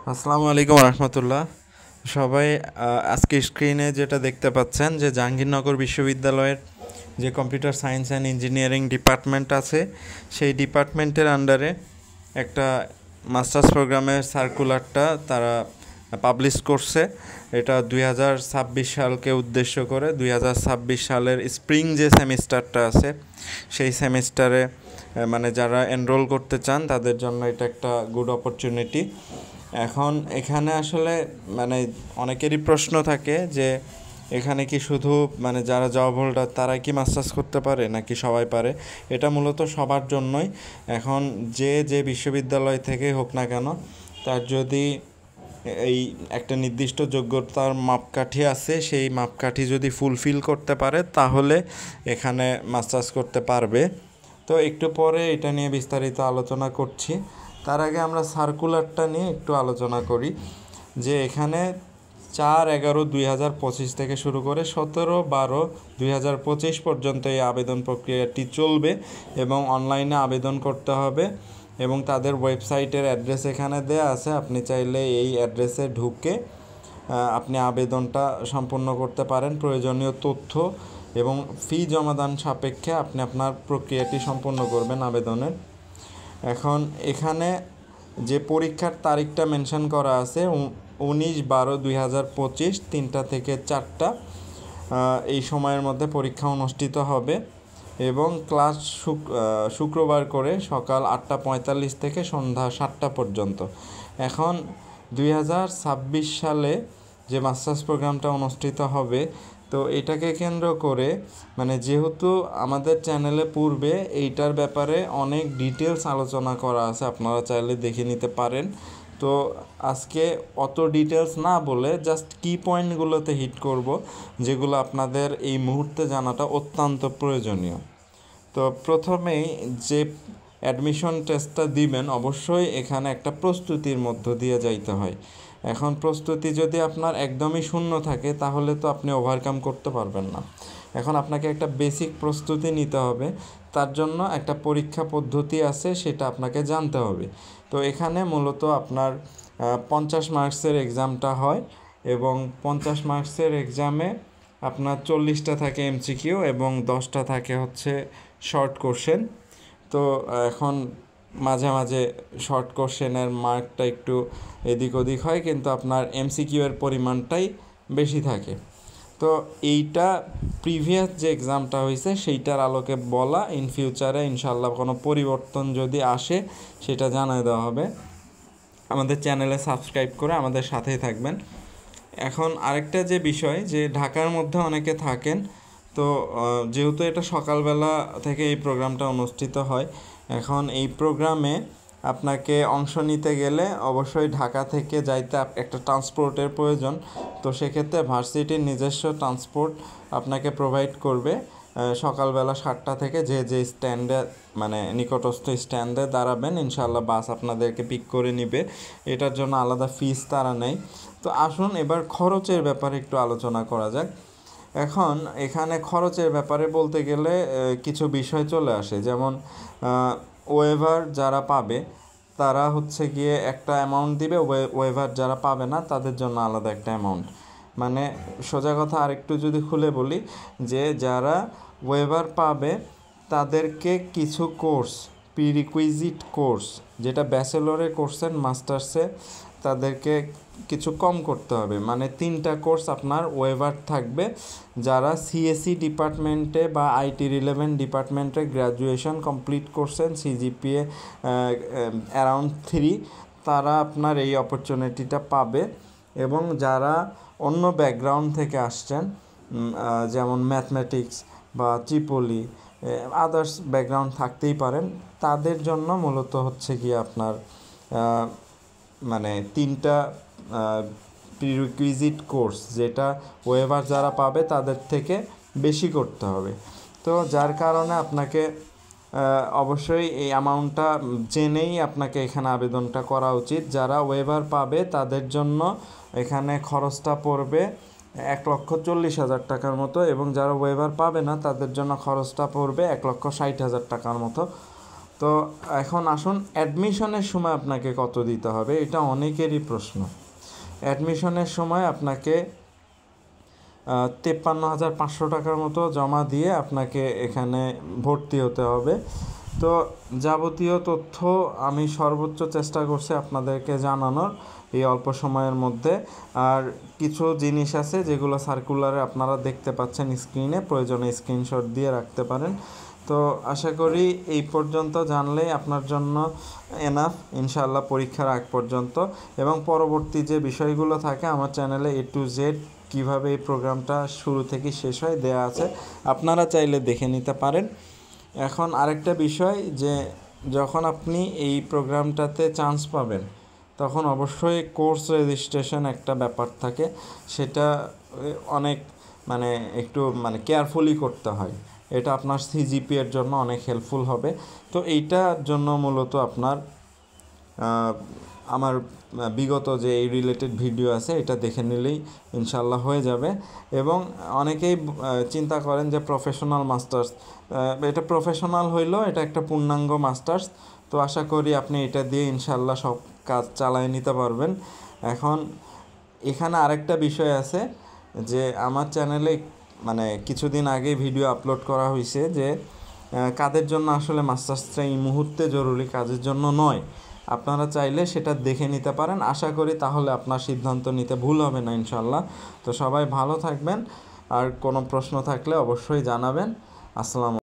আসসালামু আলাইকুম রহমতুল্লাহ। সবাই আজকে স্ক্রিনে যেটা দেখতে পাচ্ছেন যে জাহাঙ্গীরনগর বিশ্ববিদ্যালয়ের যে computer science and engineering department আছে সেই ডিপার্টমেন্টের আন্ডারে একটা মাস্টার্স প্রোগ্রামের সার্কুলারটা তারা পাবলিশ করছে। এটা 2026 সালকে উদ্দেশ্য করে 2026 সালের স্প্রিং যে সেমিস্টারটা আছে সেই সেমিস্টারে মানে যারা এনরোল করতে চান তাদের জন্য এটা একটা গুড অপরচুনিটি। এখন এখানে আসলে মানে অনেকেরই প্রশ্ন থাকে যে এখানে কি শুধু মানে যারা জব হোল্ডার তারাই কি মাস্টার্স করতে পারে নাকি সবাই পারে। এটা মূলত সবার জন্যই। এখন যে বিশ্ববিদ্যালয় থেকে হোক না কেন তার যদি এই একটা নির্দিষ্ট যোগ্যতার মাপকাঠি আছে সেই মাপকাঠি যদি ফুলফিল করতে পারে তাহলে এখানে মাস্টার্স করতে পারবে। তো একটু পরে এটা নিয়ে বিস্তারিত আলোচনা করছি। তার আগে আমরা সার্কুলারটা নিয়ে একটু আলোচনা করি যে এখানে 4/11/2025 থেকে শুরু করে 17/12/2025 পর্যন্ত এই আবেদন প্রক্রিয়াটি চলবে এবং অনলাইনে আবেদন করতে হবে এবং তাদের ওয়েবসাইটের অ্যাড্রেস এখানে দেয়া আছে। আপনি চাইলে এই অ্যাড্রেসে ঢুকে আপনি আবেদনটা সম্পূর্ণ করতে পারেন। প্রয়োজনীয় তথ্য এবং ফি জমাদান সাপেক্ষে আপনি আপনার প্রক্রিয়াটি সম্পূর্ণ করবেন আবেদনের। এখন এখানে যে পরীক্ষার তারিখটা মেনশন করা আছে 19/12/2025 3টা থেকে 4টা এই সময়ের মধ্যে পরীক্ষা অনুষ্ঠিত হবে এবং ক্লাস শুক্রবার করে সকাল 8:45 থেকে সন্ধ্যা 7টা পর্যন্ত। এখন 2026 সালে যে মাস্টার্স প্রোগ্রামটা অনুষ্ঠিত হবে তো এটাকে কেন্দ্র করে মানে যেহেতু আমাদের চ্যানেলে পূর্বে এইটার ব্যাপারে অনেক ডিটেলস আলোচনা করা আছে, আপনারা চাইলে দেখে নিতে পারেন। তো আজকে অত ডিটেলস না বলে জাস্ট কি পয়েন্টগুলোতে হিট করব যেগুলো আপনাদের এই মুহূর্তে জানাটা অত্যন্ত প্রয়োজনীয়। তো প্রথমেই যে অ্যাডমিশন টেস্টটা দিবেন অবশ্যই এখানে একটা প্রস্তুতির মধ্য দিয়ে যাইতে হয়। এখন প্রস্তুতি যদি আপনার একদমই শূন্য থাকে তাহলে তো আপনি ওভারকাম করতে পারবেন না। এখন আপনাকে একটা বেসিক প্রস্তুতি নিতে হবে, তার জন্য একটা পরীক্ষা পদ্ধতি আছে সেটা আপনাকে জানতে হবে। তো এখানে মূলত আপনার 50 মার্কসের এক্সামটা হয় এবং 50 মার্কসের এক্সামে আপনার 40টা থাকে এমসিকিউ এবং 10টা থাকে হচ্ছে শর্ট কোশ্চেন। তো এখন মাঝে মাঝে শর্ট কোশ্চেনের মার্কটা একটু এদিক ওদিক হয় কিন্তু আপনার এমসিকিউ এর পরিমাণটাই বেশি থাকে। তো এইটা প্রিভিয়াস যে এক্সামটা হয়েছে সেইটার আলোকে বলা, ইন ফিউচারে ইনশাল্লাহ কোনো পরিবর্তন যদি আসে সেটা জানিয়ে দেওয়া হবে। আমাদের চ্যানেলে সাবস্ক্রাইব করে আমাদের সাথেই থাকবেন। এখন আরেকটা যে বিষয় যে ঢাকার মধ্যে অনেকে থাকেন, তো যেহেতু এটা সকালবেলা থেকে এই প্রোগ্রামটা অনুষ্ঠিত হয়, এখন এই প্রোগ্রামে আপনাকে অংশ নিতে গেলে অবশ্যই ঢাকা থেকে যাইতে একটা ট্রান্সপোর্টের প্রয়োজন। তো সেক্ষেত্রে ভার্সিটির নিজস্ব ট্রান্সপোর্ট আপনাকে প্রোভাইড করবে। সকালবেলা 7টা থেকে যে স্ট্যান্ডে মানে নিকটস্থ স্ট্যান্ডে দাঁড়াবেন ইনশাআল্লাহ বাস আপনাদেরকে পিক করে নিবে। এটার জন্য আলাদা ফিস তারা নেয়। তো আসুন এবার খরচের ব্যাপারে একটু আলোচনা করা যাক। এখন এখানে খরচের ব্যাপারে বলতে গেলে কিছু বিষয় চলে আসে, যেমন ওয়েভার যারা পাবে তারা হচ্ছে গিয়ে একটা অ্যামাউন্ট দিবে, ওয়েভার যারা পাবে না তাদের জন্য আলাদা একটা অ্যামাউন্ট। মানে সোজা কথা আরেকটু যদি খুলে বলি যে যারা ওয়েভার পাবে তাদেরকে কিছু কোর্স, প্রিরিকুইজিট কোর্স যেটা ব্যাচেলরে করছেন মাস্টার্সে তাদেরকে কিছু কম করতে হবে। মানে 3টা কোর্স আপনার ওয়েভার থাকবে। যারা সিএসসি ডিপার্টমেন্টে বা আইটি রিলেভেন্ট ডিপার্টমেন্টে গ্র্যাজুয়েশন কমপ্লিট করছেন সিজিপিএ অ্যারাউন্ড 3 তারা আপনার এই অপরচুনিটিটা পাবে। এবং যারা অন্য ব্যাকগ্রাউন্ড থেকে আসছেন যেমন ম্যাথমেটিক্স বা ট্রিপলি আদার্স ব্যাকগ্রাউন্ড থাকতেই পারেন, তাদের জন্য মূলত হচ্ছে কি আপনার মানে 3টা প্রিরিকুইজিট কোর্স যেটা ওয়েভার যারা পাবে তাদের থেকে বেশি করতে হবে। তো যার কারণে আপনাকে অবশ্যই এই অ্যামাউন্টটা জেনেই আপনাকে এখানে আবেদনটা করা উচিত। যারা ওয়েভার পাবে তাদের জন্য এখানে খরচটা পড়বে 1,40,000 টাকার মতো এবং যারা ওয়েভার পাবে না তাদের জন্য খরচটা পড়বে 1,60,000 টাকার মতো। তো এখন আসুন অ্যাডমিশনের সময় আপনাকে কত দিতে হবে, এটা অনেকেরই প্রশ্ন। অ্যাডমিশনের সময় আপনাকে 53,500 টাকার মতো জমা দিয়ে আপনাকে এখানে ভর্তি হতে হবে। তো যাবতীয় তথ্য আমি সর্বোচ্চ চেষ্টা করছি আপনাদেরকে জানানোর এই অল্প সময়ের মধ্যে। আর কিছু জিনিস আছে যেগুলো সার্কুলারে আপনারা দেখতে পাচ্ছেন স্ক্রিনে, প্রয়োজনে স্ক্রিনশট দিয়ে রাখতে পারেন। তো আশা করি এই পর্যন্ত জানলেই আপনার জন্য এনাফ ইনশাআল্লাহ পরীক্ষার আগ পর্যন্ত। এবং পরবর্তী যে বিষয়গুলো থাকে আমার চ্যানেলে A to Z কীভাবে এই প্রোগ্রামটা শুরু থেকে শেষ হয় দেয়া আছে, আপনারা চাইলে দেখে নিতে পারেন। এখন আরেকটা বিষয় যে যখন আপনি এই প্রোগ্রামটাতে চান্স পাবেন তখন অবশ্যই কোর্স রেজিস্ট্রেশন একটা ব্যাপার থাকে, সেটা অনেক একটু কেয়ারফুলি করতে হয়। এটা আপনার CGPA এর জন্য অনেক হেল্পফুল হবে। তো এইটার জন্য মূলত আপনার আমার বিগত যে এই রিলেটেড ভিডিও আছে এটা দেখে নিলেই ইনশাল্লাহ হয়ে যাবে। এবং অনেকেই চিন্তা করেন যে প্রফেশনাল মাস্টার্স, এটা প্রফেশনাল হইলেও এটা একটা পূর্ণাঙ্গ মাস্টার্স। তো আশা করি আপনি এটা দিয়ে ইনশাল্লাহ সব কাজ চালিয়ে নিতে পারবেন। এখন এখানে আরেকটা বিষয় আছে যে আমার চ্যানেলে কিছুদিন আগে ভিডিও আপলোড করা হয়েছে যে কাদের জন্য আসলে মাস্টার্সটা এই মুহূর্তে জরুরি, কাজের জন্য নয়। আপনারা চাইলে সেটা দেখে নিতে পারেন। আশা করি তাহলে আপনার সিদ্ধান্ত নিতে ভুল হবে না ইনশাল্লাহ। তো সবাই ভালো থাকবেন, আর কোনো প্রশ্ন থাকলে অবশ্যই জানাবেন। আসসালামু